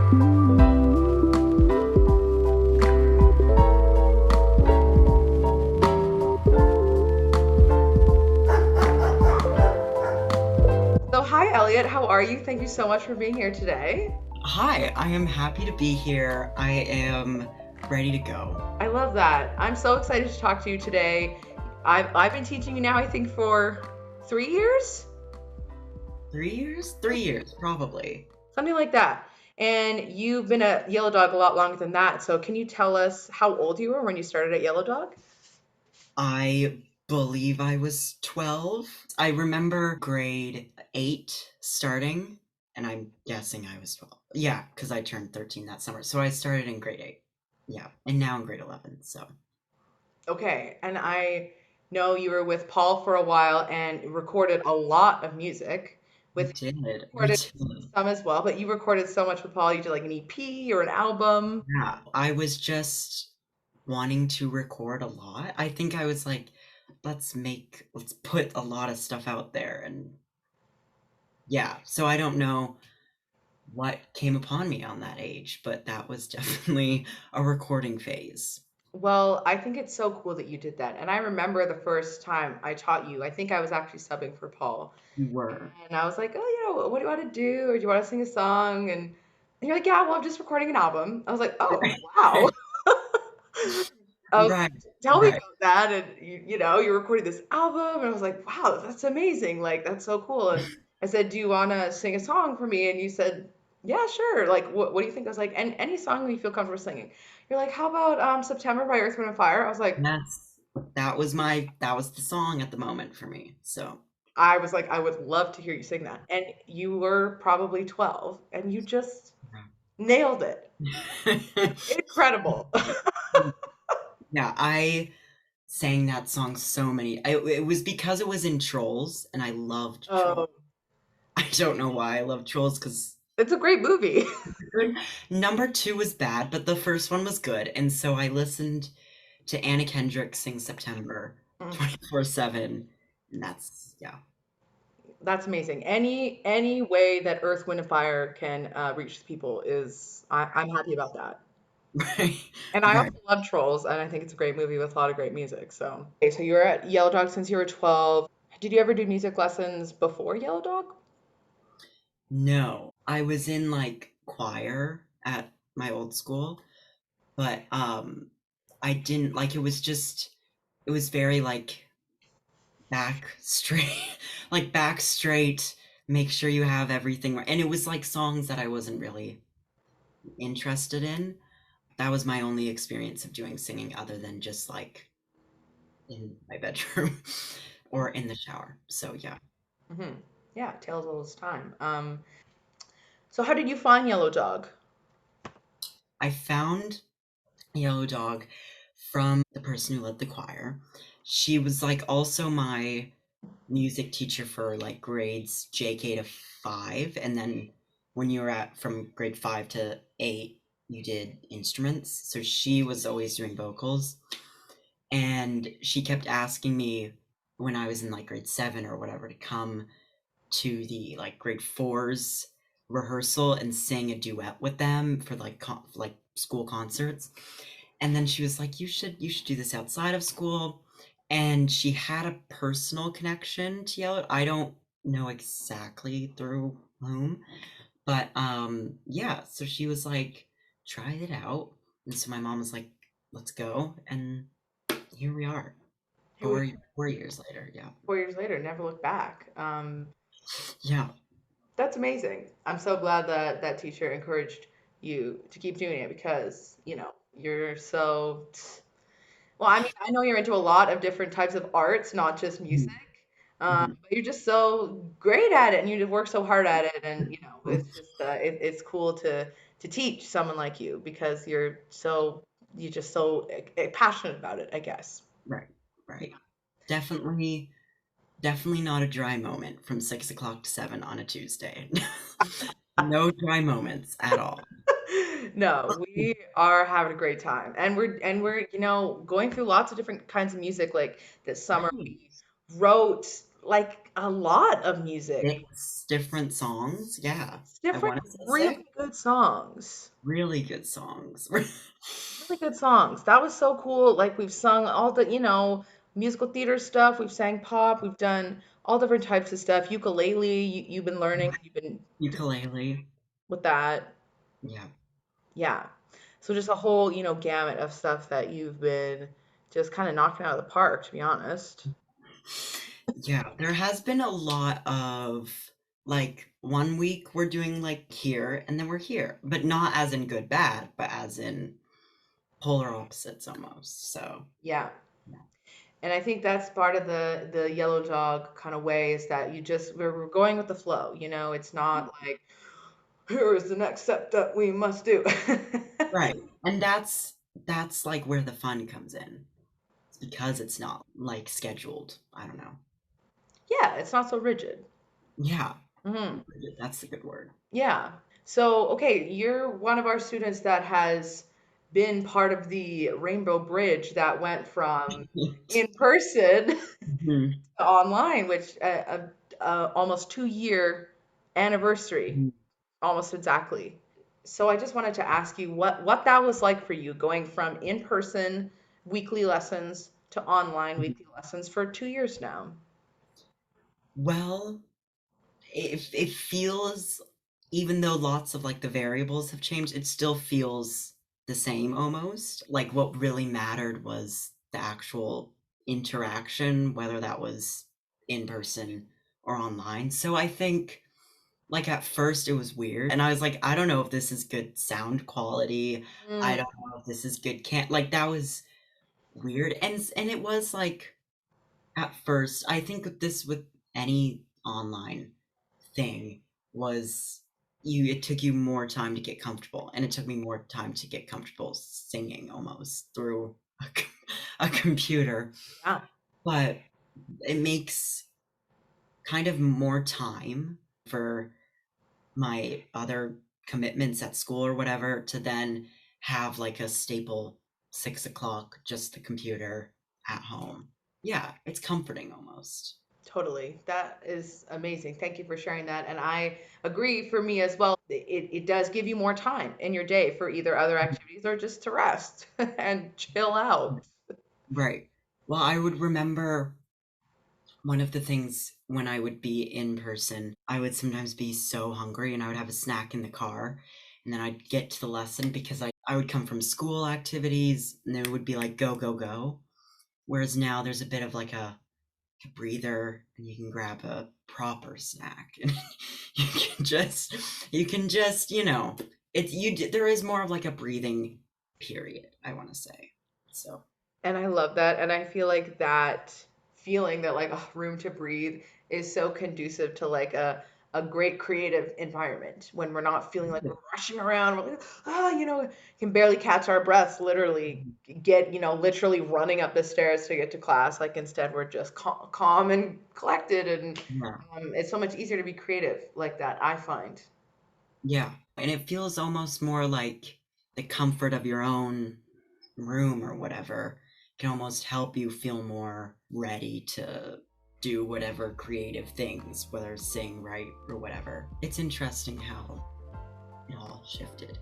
So, hi, Elliot. How are you? Thank you so much for being here today. Hi, I am happy to be here. I am ready to go. I love that. I'm so excited to talk to you today. I've been teaching you now, I think, for 3 years, 3 years? 3 years, probably. something like that. And you've been at Yellow Dog a lot longer than that. So, can you tell us how old you were when you started at Yellow Dog? I believe I was 12. I remember grade 8 starting, and I'm guessing I was 12. Yeah, because I turned 13 that summer. So I started in grade 8. Yeah, and now in grade 11. So Okay. And I know you were with Paul for a while and recorded a lot of music we with him. did. We Recorded did. some as well, but you recorded so much with Paul. You did like an EP or an album. Yeah, I was just wanting to record a lot. I think I was like, let's put a lot of stuff out there. And yeah, so I don't know what came upon me on that age, but that was definitely a recording phase. Well, I think it's so cool that you did that. And I remember the first time I taught you, I think I was actually subbing for Paul. You were. And I was like, oh, what do you want to do? Or do you want to sing a song? And you're like, yeah, well, I'm just recording an album. I was like, oh, wow. I was Right, like, tell me right. about that. And you're recording this album. And I was like, wow, that's amazing. Like, that's so cool. And I said, do you want to sing a song for me? And you said, yeah, sure. Like, what do you think? I was like, and any song that you feel comfortable singing. You're like, how about September by Earth, Wind and Fire? Yes, that was the song at the moment for me. So I was like, I would love to hear you sing that. And you were probably 12 and you just nailed it. Incredible. yeah, I sang that song so many. It was because it was in Trolls, and I loved Trolls. Oh, I don't know why I love Trolls because it's a great movie. number two was bad, but the first one was good, and so I listened to Anna Kendrick sing September Mm, 24/7, and that's yeah. that's amazing. Any way that Earth, Wind, and Fire can reach the people I'm happy about that. Right, And I right. also love Trolls, and I think it's a great movie with a lot of great music. So, okay, so you were at Yellow Dog since you were 12. Did you ever do music lessons before Yellow Dog? No, I was in like choir at my old school, but I didn't like it was very like back straight, like back straight, make sure you have everything right. And it was like songs that I wasn't really interested in. That was my only experience of doing singing other than just like in my bedroom or in the shower. So yeah. Hmm. Yeah, Tales all this time. So how did you find Yellow Dog? I found Yellow Dog from the person who led the choir. She was like also my music teacher for like grades JK to 5, and then when you were at from grade 5 to 8 you did instruments, so she was always doing vocals, and she kept asking me when I was in like grade 7 or whatever to come to the like grade 4's rehearsal and sing a duet with them for like like school concerts. And then she was like, you should do this outside of school. And she had a personal connection to Yellow. I don't know exactly through whom, but yeah, so she was like, try it out. And so my mom was like, let's go, and here we are. Here we 4 years later, yeah. 4 years later, never look back. Yeah. That's amazing. I'm so glad that that teacher encouraged you to keep doing it because, you're so well, I mean, I know you're into a lot of different types of arts, not just music. Mhm. Mhm. But you're just so great at it and you just work so hard at it and it's just it's cool to teach someone like you because you're just so passionate about it, I guess. Right, right. Definitely, definitely not a dry moment from 6 o'clock to 7 on a Tuesday. No dry moments at all. No, we are having a great time. And we're going through lots of different kinds of music. Like this summer Right. we wrote like a lot of music. 6 different songs. Yeah, It's I different, want to say really 6. good songs. Really good songs. Really good songs. That was so cool. Like we've sung all the, musical theater stuff. We've sang pop. We've done all different types of stuff. Ukulele, you've been learning. You've been doing Ukulele. with that. Yeah. Yeah. So just a whole, gamut of stuff that you've been just kind of knocking out of the park, to be honest. Yeah, there has been a lot of like one week we're doing like here and then we're here, but not as in good bad, but as in polar opposites almost. So, Yeah. yeah. And I think that's part of the yellow dog kind of way is that we're going with the flow, it's not like here is the next step that we must do. Right. And that's like where the fun comes in. It's because it's not like scheduled. I don't know. Yeah, it's not so rigid. Yeah, Hmm. that's a good word. Yeah. So, okay, you're one of our students that has been part of the Rainbow Bridge that went from in person Mhm. to online, which almost 2-year anniversary, Mhm. almost exactly. So I just wanted to ask you what that was like for you going from in person weekly lessons to online weekly lessons for 2 years now. Well, it feels, even though lots of like the variables have changed, it still feels the same almost. Like what really mattered was the actual interaction, whether that was in person or online. So I think like at first it was weird and I was like, I don't know if this is good sound quality. I Mm, don't know if this is good can't like that was weird. And it was like at first, I think with any online thing was it took you more time to get comfortable and it took me more time to get comfortable singing almost through a computer, yeah, but it makes kind of more time for my other commitments at school or whatever to then have like a staple 6 o'clock, just the computer at home. Yeah, it's comforting almost. totally. That is amazing. Thank you for sharing that. And I agree for me as well. It does give you more time in your day for either other activities or just to rest and chill out. Right. Well, I would remember one of the things when I would be in person, I would sometimes be so hungry and I would have a snack in the car. And then I'd get to the lesson because I would come from school activities and it would be like go, go, go. Whereas now there's a bit of like a breather and you can grab a proper snack and you you can just it's there is more of like a breathing period, I want to say. So And I love that. And I feel like that feeling that like room to breathe is so conducive to like a great creative environment when we're not feeling like we're rushing around. We're like, can barely catch our breaths, literally get, literally running up the stairs to get to class. Like instead we're just calm and collected. And yeah. it's so much easier to be creative like that, I find. Yeah, and it feels almost more like the comfort of your own room or whatever can almost help you feel more ready to do whatever creative things, whether sing, write, or whatever. It's interesting how it all shifted.